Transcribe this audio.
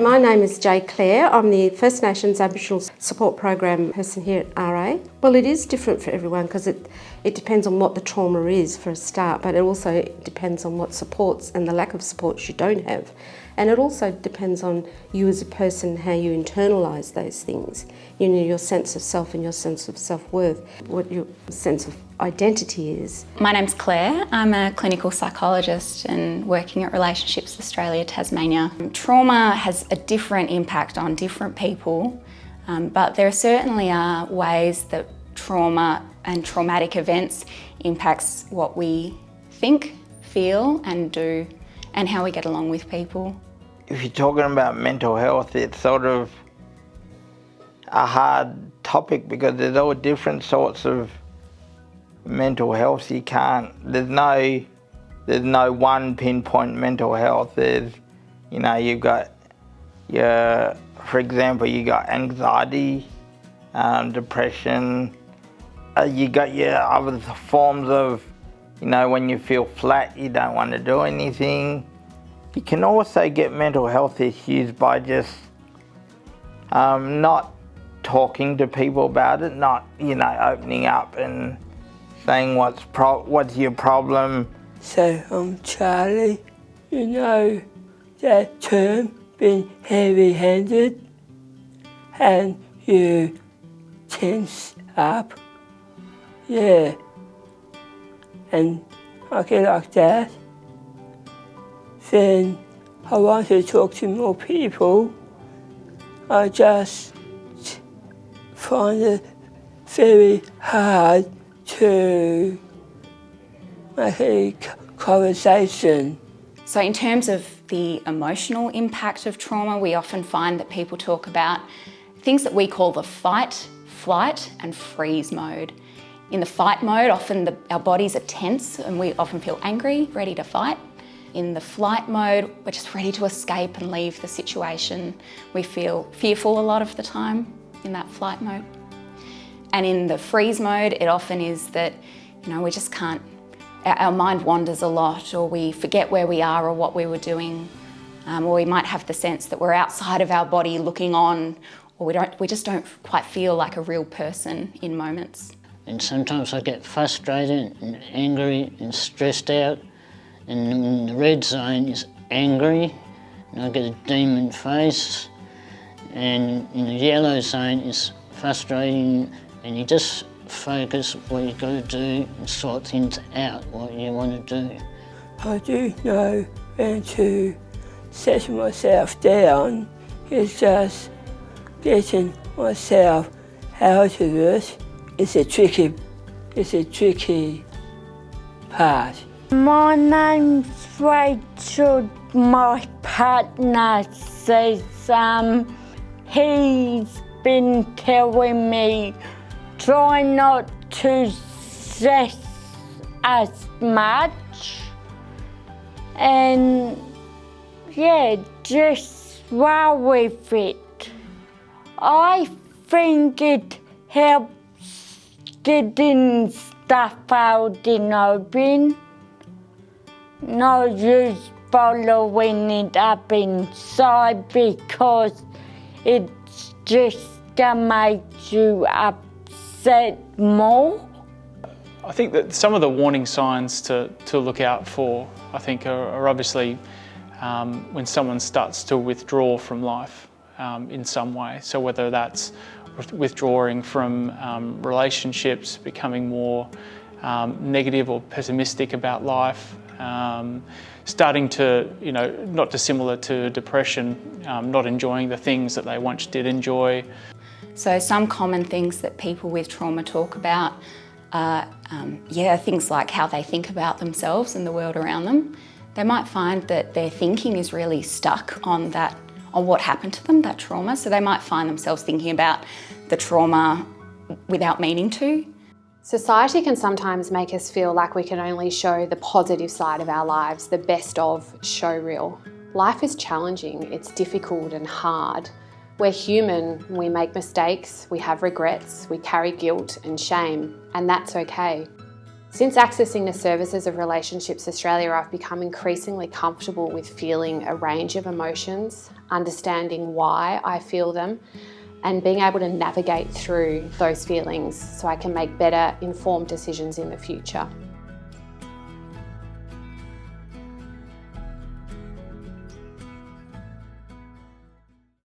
My name is Jay Clare. I'm the First Nations Aboriginal Support Program person here at RA. Well, it is different for everyone because it depends on what the trauma is for a start, but it also depends on what supports and the lack of supports you don't have. And it also depends on you as a person, how you internalise those things. You know, your sense of self and your sense of self-worth, what your sense of identity is. My name's Claire. I'm a clinical psychologist and working at Relationships Australia, Tasmania. Trauma has a different impact on different people, but there certainly are ways that trauma and traumatic events impacts what we think, feel and do, and how we get along with people. If you're talking about mental health, it's sort of a hard topic because there's all different sorts of mental health. There's no one pinpoint mental health. You've got for example, you got anxiety, depression. You got your other forms of, when you feel flat, you don't want to do anything. You can also get mental health issues by just not talking to people about it, not, opening up and saying what's your problem. So I'm Charlie. That term, being heavy-handed, and you tense up. Yeah. And I get like that. Then I want to talk to more people. I just find it very hard to make a conversation. So in terms of the emotional impact of trauma, we often find that people talk about things that we call the fight, flight and freeze mode. In the fight mode, often our bodies are tense and we often feel angry, ready to fight. In the flight mode, we're just ready to escape and leave the situation. We feel fearful a lot of the time in that flight mode. And in the freeze mode, it often is that, we just can't, our mind wanders a lot, or we forget where we are or what we were doing, or we might have the sense that we're outside of our body looking on, or we just don't quite feel like a real person in moments. And sometimes I get frustrated and angry and stressed out. And the red zone is angry, and I get a demon face. And in the yellow zone is frustrating, and you just focus what you got to do and sort things out, what you want to do. I do know when to set myself down. It's just getting myself out of it. It's a tricky part. My name's Rachel. My partner says he's been telling me try not to stress as much and just roll with it. I think it helps getting stuff out in open. No use following it up inside because it's just gonna make you upset more. I think that some of the warning signs to look out for, I think, are obviously when someone starts to withdraw from life in some way. So whether that's withdrawing from relationships, becoming more negative or pessimistic about life, starting to, not dissimilar to depression, not enjoying the things that they once did enjoy. So some common things that people with trauma talk about are, things like how they think about themselves and the world around them. They might find that their thinking is really stuck on what happened to them, that trauma. So they might find themselves thinking about the trauma without meaning to. Society can sometimes make us feel like we can only show the positive side of our lives, the best of show reel. Life is challenging, it's difficult and hard. We're human, we make mistakes, we have regrets, we carry guilt and shame, and that's okay. Since accessing the services of Relationships Australia, I've become increasingly comfortable with feeling a range of emotions, understanding why I feel them, and being able to navigate through those feelings so I can make better informed decisions in the future.